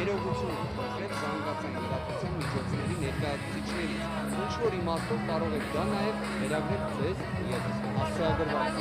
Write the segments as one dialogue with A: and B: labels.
A: ներողություն խնդրել զանգվածային լրատվության միջոցների ներկայացուցիչներից։ Ինչ որ իմաստով կարող եք դա նաև վերագրել ձեզ ևս հասցեագրված։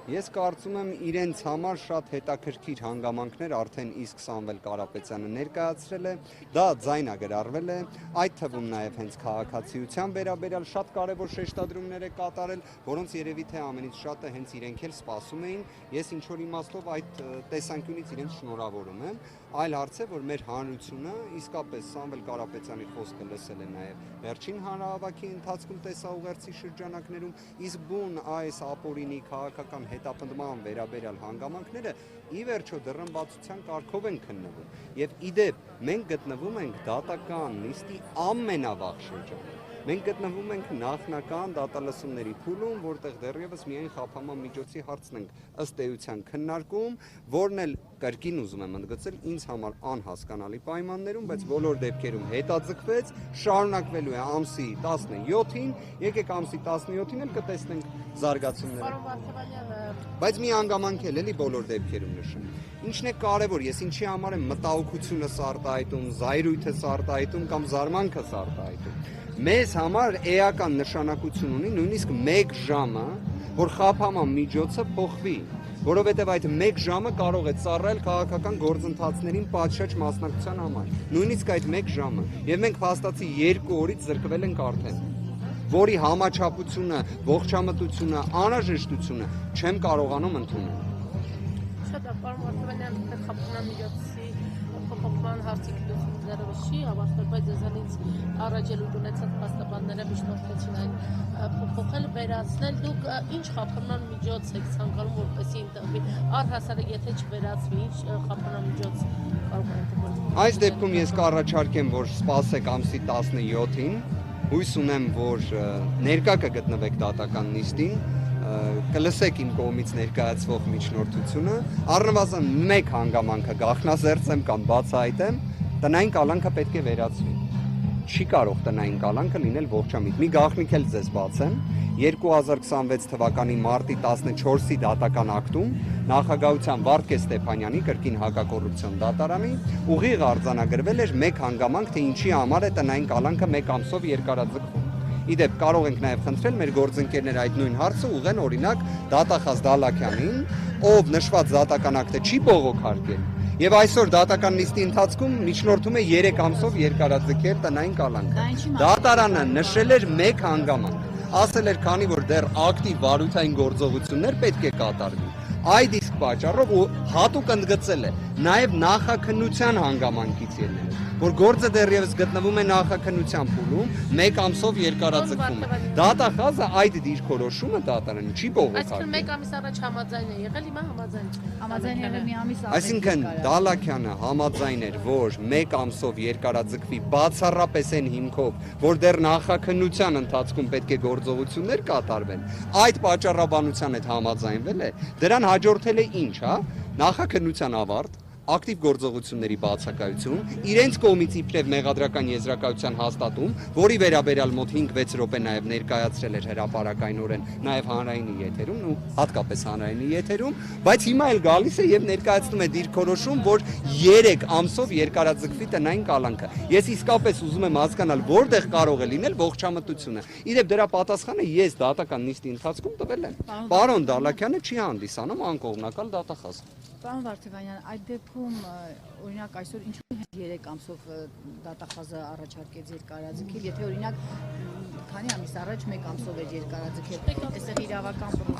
A: Ես կարծում եմ իրենց համար շատ հետաքրքիր հանգամանքներ արդեն իսկ Սամվել Կարապետյանը ներկայացրել է, դա ձայնագրարվել է, այդ թվում նաև հենց քաղաքացիության վերաբերյալ շատ կարևոր շեշտադրումներ է կատարել, որոնց երևի թե ամենից շատը հենց իրենք էլ սպասում էին, ես ինչ-որ իմաստով այդ տեսանկյունից իրենց շնորհավորում եմ, այլ հարց է, որ մեր հանրությունը իսկապես Սամվել Կարապետյանի խոսքը լսել է նաև վերջին հանրահավաքի ընթացքում տեսաուղերձի շրջանակներում, իսկ բուն այս ապօրինի քաղաքական հետապնդման վերաբերյալ հանգամանքները ի վերջո դռնբացության կարգով են քննվում եւ իդեպ մենք գտնվում ենք դատական նիստի ամենավաղ շրջանում մենք գտնվում ենք նախնական դատալսումների փուլում, որտեղ դեռևս միայն խափանման միջոցի հարցն ենք ըստ էության քննարկում, որն էլ կրկին ուզում եմ ընդգծել ինձ համար անհասկանալի պայմաններում, բայց բոլոր դեպքերում հետաձգվեց, շարունակվելու է ամսի 17-ին, եկեք ամսի 17-ին էլ կտեսնենք զարգացումները։ Բայց մի հանգամանք էլ էլի բոլոր դեպքերում նշում։ Ինչն է կարևոր, ես ինչի համար եմ մտահոգությունս արտահայտում, զայրույթս արտահայտում կամ զարմանքս արտահայտում։ Մեզ համար էական նշանակություն ունի նույնիսկ 1 ժամը, որ խափանման միջոցը փոխվի, որովհետև այդ 1 ժամը կարող է ծառայել քաղաքական գործընթացներին պատշաճ մասնակցության համար։ Նույնիսկ այդ 1 ժամը, եւ մենք փաստացի 2 օրից զրկվել ենք արդեն, որի համաչափությունը, ողջամտությունը, անհրաժեշտությունը չեմ կարողանում ընդունել։
B: Շատ պարոն Վարդանյան, խափանման միջոցի փոփոխման հարցի դեռևս չի ավարտվել, բայց ձեզանից առաջելուց ունեցած փաստաբանները միջնորդեցին այն փոփոխել, վերացնել։ Դուք ինչ խափանման միջոց եք ցանկանում, որպեսզի ընտրվի, առհասարակ եթե չվերացվի, ինչ խափանման միջոց կարող է ընտրվել։
A: Այս դեպքում ես կառաջարկեմ, որ սպասեք ամսի 17-ին, հույս ունեմ, որ ներկա կգտնվեք դատական նիստին, կլսեք իմ կողմից ներկայացվող միջնորդությունը, առնվազն 1 հանգամանքը գաղտնազերծեմ կամ բացահայտեմ, տնային կալանքը պետք է վերացվի։ Չի կարող տնային կալանքը լինել ողջամիտ։ Մի գաղտնիք էլ ձեզ բացեմ, 2026 թվականի մարտի 14-ի դատական ակտում նախագահության Վարդգես Ստեփանյանի կրկին հակակոռուպցիոն դատարանի ուղիղ արձանագրվել էր 1 հանգամանք, թե ինչի համար է տնային կալանքը 1 ամսով երկարաձգվում։ Իդեպ կարող ենք նաև խնդրել մեր գործընկերները այդ նույն հարցը ուղղեն օրինակ Դատախազ Դալաքյանին, ով նշված դատական ակտը չի բողոքարկել, եւ այսօր դատական նիստի ընթացքում միջնորդում է 3 ամսով երկարաձգել տնային կալանքը։ Դատարանը նշել էր 1 հանգամանք, ասել էր, քանի որ դեռ ակտիվ վարույթային գործողություններ պետք է կատարվի։ Այդ իսկ պատճառով ու հատուկ ընդգծել է նաև նախաքննության հանգամանքից ելնել, որ գործը դեռևս գտնվում է նախաքննության փուլում, 1 ամսով երկարաձգվում է։ Դատախազը այդ դիրքորոշումը դատարանը չի բողոքարկել։
B: Այսինքն 1 ամիս առաջ համաձայն է եղել, հիմա
C: համաձայն եղել մի ամիս առաջ։
A: Այսինքն Դալաքյանը համաձայն էր, որ 1 ամսով երկարաձգվի բացառապես այն հիմքով, որ դեռ նախաքննության ընթացքում պետք է գործողություններ կատարվեն։ Այդ պատճառաբանության հետ համաձայնվել է, դրան հաջորդել է ինչ, հա, նախաքննության ավարտ, ակտիվ գործողությունների բացակայություն, իրենց կողմից իբրև մեղադրական եզրակացության հաստատում, որի վերաբերյալ մոտ 5-6 րոպե նաև ներկայացրել էր հրապարակայնորեն նաև հանրայինի եթերում ու հատկապես հանրայինի եթերում, բայց հիմա էլ գալիս է եւ ներկայացնում է դիրքորոշում, որ 3 ամսով երկարաձգվի տնային կալանքը։ Ես իսկապես ուզում եմ հասկանալ, որտեղ կարող է լինել ողջամտությունը։ Իդեպ դրա պատասխանը ես դատական նիստի ընթացքում տվել եմ։ Պարոն Դալաքյանը չի հանդիսանում անկողմնակալ դատախազ։
C: Պարոն Վարդանյան, այդ դեպքում օրինակ այսօր ինչու 3 ամսով դատախազը առաջարկեց երկարաձգել, եթե օրինակ քանի ամիս առաջ 1 ամսով էր երկարաձգել,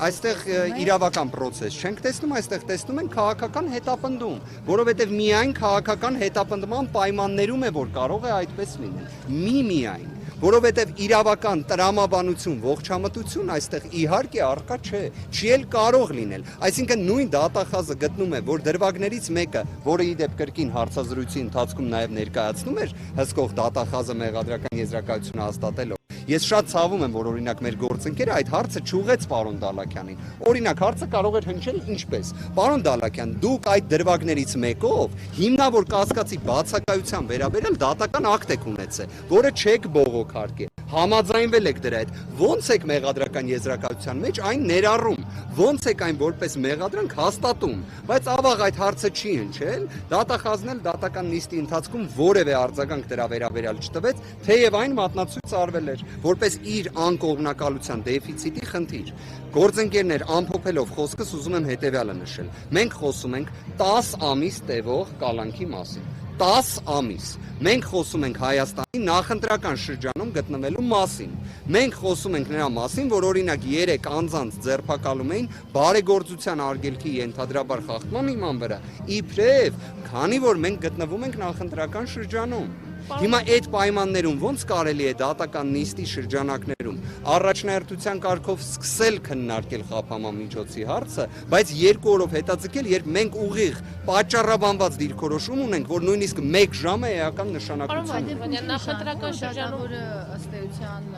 C: այստեղ իրավական պրոցես չենք տեսնում, այստեղ տեսնում ենք քաղաքական հետապնդում, որովհետև միայն քաղաքական հետապնդման պայմաններում է, որ կարող է այդպես լինել։ Միայն որովհետև իրավական տրամաբանություն, ողջամտություն այստեղ իհարկե առկա չէ, չի էլ կարող լինել։ Այսինքն նույն դատախազը գտնում է, որ դրվագներից մեկը, որը իդեպ կրկին հարցազրույցի ընթացքում նաև ներկայացնում էր հսկող դատախազը մեղադրական եզրակացությունը հաստատելով,
A: Ես շատ ցավում եմ, որ օրինակ մեր գործընկերը այդ հարցը չուղեց պարոն Դալաքյանին։ Օրինակ հարցը կարող էր հնչել ինչպես. Պարոն Դալաքյան, դուք այդ դրվագներից մեկով հիմնավոր կասկածի բացակայության վերաբերյալ դատական ակտ եք ունեցել, որը չեք բողոքարկել։ Համաձայնվել եք դրա հետ։ Ո՞նց եք մեղադրական եզրակացության մեջ այն ներառում։ Ո՞նց եք այն որպես մեղադրանք հաստատում։ Բայց ավաղ այդ հարցը չի հնչել, դատախազն էլ դատական նիստի ընթացքում որևէ արձագանք դրա վերաբերյալ չտվեց, թեև այն մատնացույց արվել էր, որպես իր անկողմնակալության դեֆիցիտի խնդիր։ Գործընկերներ, ամփոփելով խոսքս ուզում եմ հետևյալը նշել։ Մենք խոսում ենք 10 ամիս տևող կալանքի մասին։ 10 ամիս։ Մենք խոսում ենք Հայաստանի նախընտրական շրջանում գտնվելու մասին։ Մենք խոսում ենք նրա մասին, որ օրինակ 3 անձանց ձերբակալում էին բարեգործության արգելքի ենթադրաբար խախտման հիման վրա։ Իբրև, քանի որ մենք գտնվում ենք նախընտրական շրջանում։ Հիմա այդ պայմաններում ոնց կարելի է դատական նիստի շրջանակներում առաջնահերթության կարգով սկսել քննարկել խափամամիջոցի հարցը, բայց 2 օրով հետաձգել, երբ մենք ուղիղ պատճառաբանված դիրքորոշում ունենք, որ նույնիսկ 1 ժամ է էական նշանակություն ունի։
B: Նախընտրական շրջանում
C: որը ըստ էության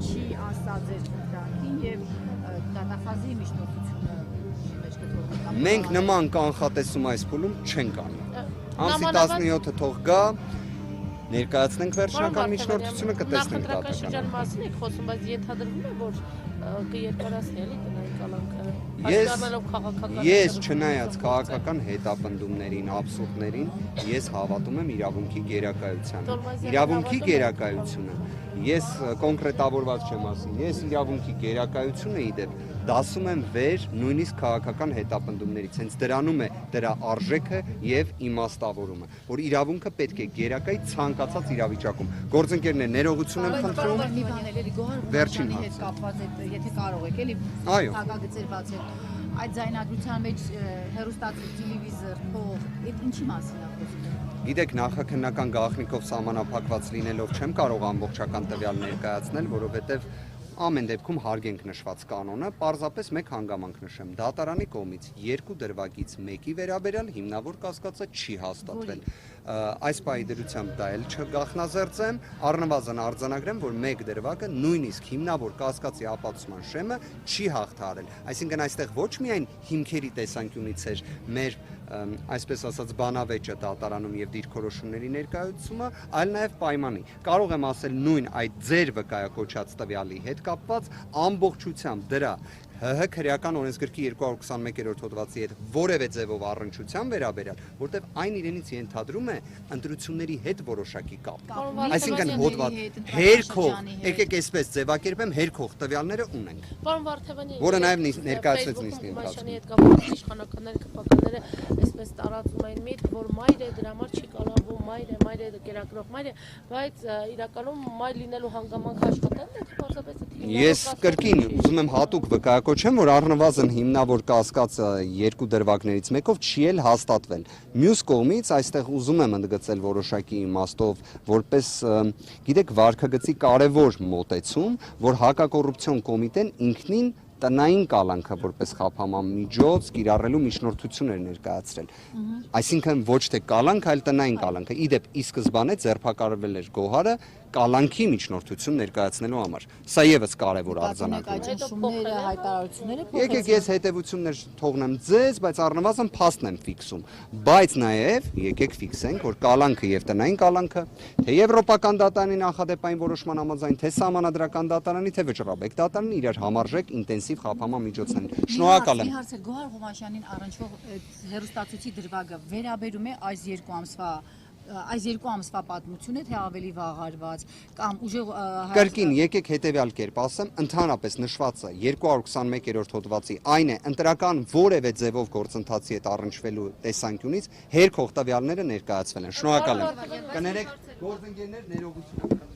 C: չի ասած ձեր խնդրանքին եւ դատախազի միջնորդությունը մեջ կթողնի։
A: Մենք նման կանխատեսում այս փուլում չենք անի։ Ամսի 17-ը թող գա, ներկայացնենք վերջնական միջնորդությունը, կտեսնենք
B: Նախընտրական
A: դատական։
B: շրջան մասին եք խոսում, բայց ենթադրվում է, որ կերկարացնի էլի կնայի կալանքը։
A: Ես չնայած քաղաքական հետապնդումներին, աբսուրդներին, ես հավատում եմ իրավունքի գերակայությանը։ Իրավունքի գերակայությունը, ես կոնկրետավորված չեմ ասում, ես իրավունքի գերակայությունը իդեպ դասում եմ վեր նույնիսկ քաղաքական հետապնդումներից, հենց դրանում է դրա արժեքը եւ իմաստավորումը, որ իրավունքը պետք է գերակայի ցանկացած իրավիճակում։ Գործընկերներ, ներողություն եմ խնդրում։
C: Մի բան էլի Գոհար
A: Վերջին
C: Ղուկասյանի հետ
A: հարցը։
C: կապված է, եթե կարող եք էլի
A: Այո։
C: հակագծեր բացել։ Այդ ձայնագրության մեջ հեռուստացույց, տելևիզոր, փող, այդ ինչի մասին է խոսքը։
A: Գիտեք, նախաքննական գաղտնիքով սահմանափակված լինելով չեմ կարող ամբողջական տվյալ ներկայացնել, որովհետև ամեն դեպքում հարգենք նշված կանոնը, պարզապես մեկ հանգամանք նշեմ, դատարանի կողմից 2 դրվագից մեկի վերաբերյալ հիմնավոր կասկածը չի հաստատվել։ Այս պահի դրությամբ դա էլ չգախնազերծեմ, առնվազն արձանագրեմ, որ մեկ դրվագը նույնիսկ հիմնավոր կասկածի ապացուցման շեմը չի հաղթահարել։ Այսինքն այստեղ ոչ միայն հիմքերի տեսանկյունից էր մեր այսպես ասած բանավեճը դատարանում եւ դիրքորոշումների ներկայացումը, այլ նաեւ պայմանի։ Կարող եմ ասել նույն այդ ձեր վկայակոչած տվյալի հետ կապված ամբողջությամբ դրա ՀՀ քրեական օրենսգրքի 221-րդ հոդվածի հետ որևէ ձևով առնչության վերաբերյալ, որտեղ այն իրենից ենթադրում է ընտրությունների հետ որոշակի կապ։ Այսինքն հոդված հերքող, եկեք այսպես ձևակերպեմ, հերքող տվյալները ունենք։
B: Պարոն Վարդևանի,
A: Որը նաև ներկայացվեց նիստի ընթացքում։
B: հետ կապված իշխանականները, կպականները այսպես տարածում այն միտք, որ մայրը դրա համար չի կալանվում, մայրը կերակրող մայր է, բայց իրականում մայր լինելու հանգամանք աշխատելն է, թե պարզապես
A: Ես կրկին ուզում եմ հատուկ վկայակոչեմ, որ առնվազն հիմնավոր կասկածը 2 դրվագներից մեկով չի էլ հաստատվել։ Մյուս կողմից այստեղ ուզում եմ ընդգծել որոշակի իմաստով, որպես գիտեք վարքագծի կարևոր մոտեցում, որ հակակոռուպցիոն կոմիտեն ինքնին տնային կալանքը որպես խափամամիջոց կիրառելու միջնորդություն էր ներկայացրել։ Այսինքն ոչ թե կալանք, այլ տնային կալանքը։ Իդեպ ի սկզբանե ձերբակալվել էր Գոհարը կալանքի միջնորդություն ներկայացնելու համար։ Սա եւս կարևոր արձանագրում է։
C: Շումները, հայտարարությունները
A: Եկեք ես հետևություններ թողնեմ ձեզ, բայց առնվազն փաստն եմ ֆիքսում։ Բայց նաև եկեք ֆիքսենք, որ կալանքը եւ տնային կալանքը, թե եվրոպական դատարանի նախադեպային որոշման համաձայն, թե սահմանադրական դատարանի, թե վճռաբեկ դատարանի իրար համարժեք ինտենսիվ խափամամիջոց են։ Շնորհակալ եմ։
C: Մի հարց է Գոհար Ղուկասյանին առնչվող հեռուստացույցի դրվագը վերաբերում է այս 2 ամսվա պատմությունը, թե ավելի վաղ արված կամ ուժեղ
A: Կրկին եկեք հետևյալ կերպ ասեմ, ընդհանրապես նշվածը 221-րդ հոդվածի այն է, ընտրական որևէ ձևով գործընթացի հետ առնչվելու տեսանկյունից հերքող տվյալները ներկայացվել են։ Շնորհակալ եմ։ Կներեք, գործընկերներ, ներողություն։